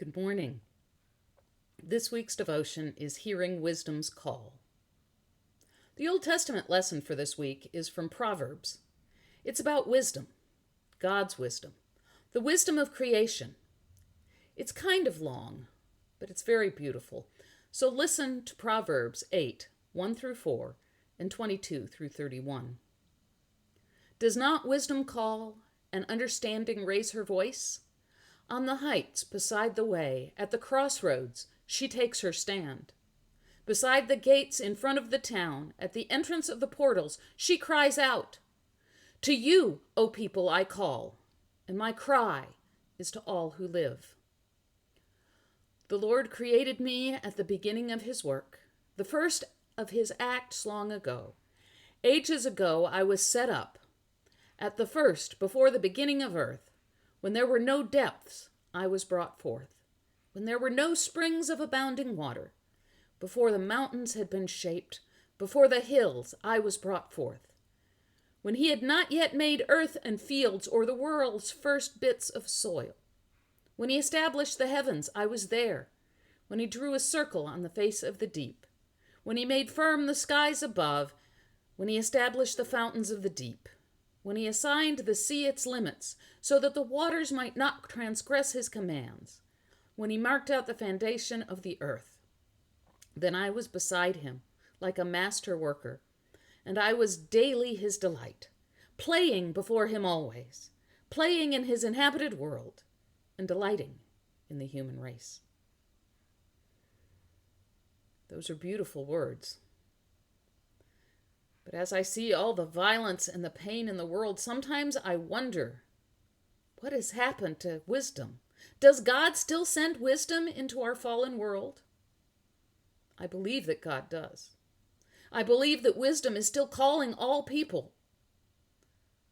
Good morning. This week's devotion is Hearing Wisdom's Call. The Old Testament lesson for this week is from Proverbs. It's about wisdom, God's wisdom, the wisdom of creation. It's kind of long, but it's very beautiful. So listen to Proverbs 8, 1 through 4, and 22 through 31. Does not wisdom call, and understanding raise her voice? On the heights, beside the way, at the crossroads, she takes her stand. Beside the gates in front of the town, at the entrance of the portals, she cries out, "To you, O people, I call, and my cry is to all who live." The Lord created me at the beginning of his work, the first of his acts long ago. Ages ago I was set up, at the first, before the beginning of earth. When there were no depths, I was brought forth. When there were no springs of abounding water, before the mountains had been shaped, before the hills, I was brought forth. When he had not yet made earth and fields, or the world's first bits of soil. When he established the heavens, I was there. When he drew a circle on the face of the deep. When he made firm the skies above. When he established the fountains of the deep. When he assigned the sea its limits, so that the waters might not transgress his commands. When he marked out the foundation of the earth. Then I was beside him, like a master worker, and I was daily his delight, playing before him always, playing in his inhabited world, and delighting in the human race. Those are beautiful words. But as I see all the violence and the pain in the world, sometimes I wonder, what has happened to wisdom? Does God still send wisdom into our fallen world? I believe that God does. I believe that wisdom is still calling all people.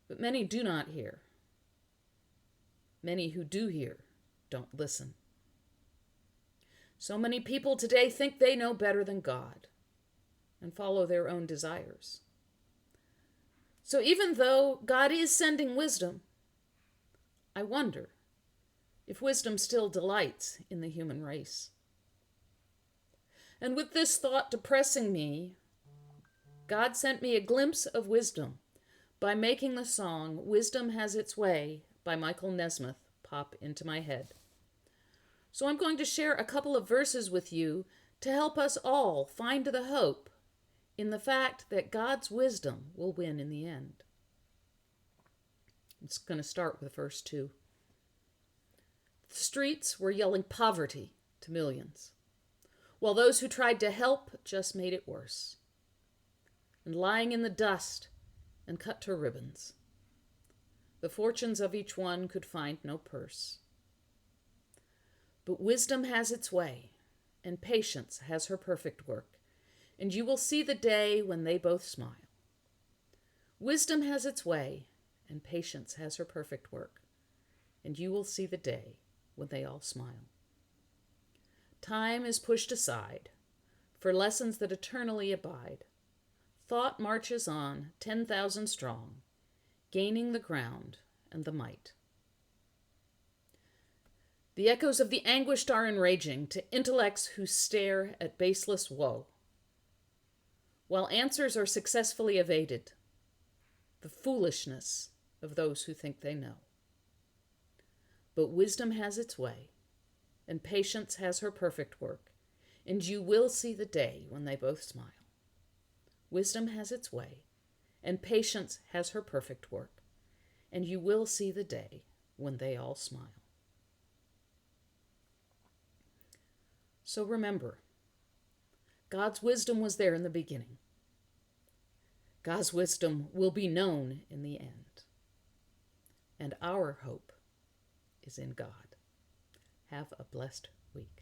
But many do not hear. Many who do hear don't listen. So many people today think they know better than God and follow their own desires. So even though God is sending wisdom, I wonder if wisdom still delights in the human race. And with this thought depressing me, God sent me a glimpse of wisdom by making the song "Wisdom Has Its Way" by Michael Nesmith pop into my head. So I'm going to share a couple of verses with you to help us all find the hope in the fact that God's wisdom will win in the end. I'm just going to start with the first two. The streets were yelling poverty to millions, while those who tried to help just made it worse. And lying in the dust and cut to ribbons, the fortunes of each one could find no purse. But wisdom has its way, and patience has her perfect work, and you will see the day when they both smile. Wisdom has its way, and patience has her perfect work, and you will see the day when they all smile. Time is pushed aside for lessons that eternally abide. Thought marches on 10,000 strong, gaining the ground and the might. The echoes of the anguished are enraging to intellects who stare at baseless woe, while answers are successfully evaded, the foolishness of those who think they know. But wisdom has its way, and patience has her perfect work, and you will see the day when they both smile. Wisdom has its way, and patience has her perfect work, and you will see the day when they all smile. So remember, God's wisdom was there in the beginning. God's wisdom will be known in the end. And our hope is in God. Have a blessed week.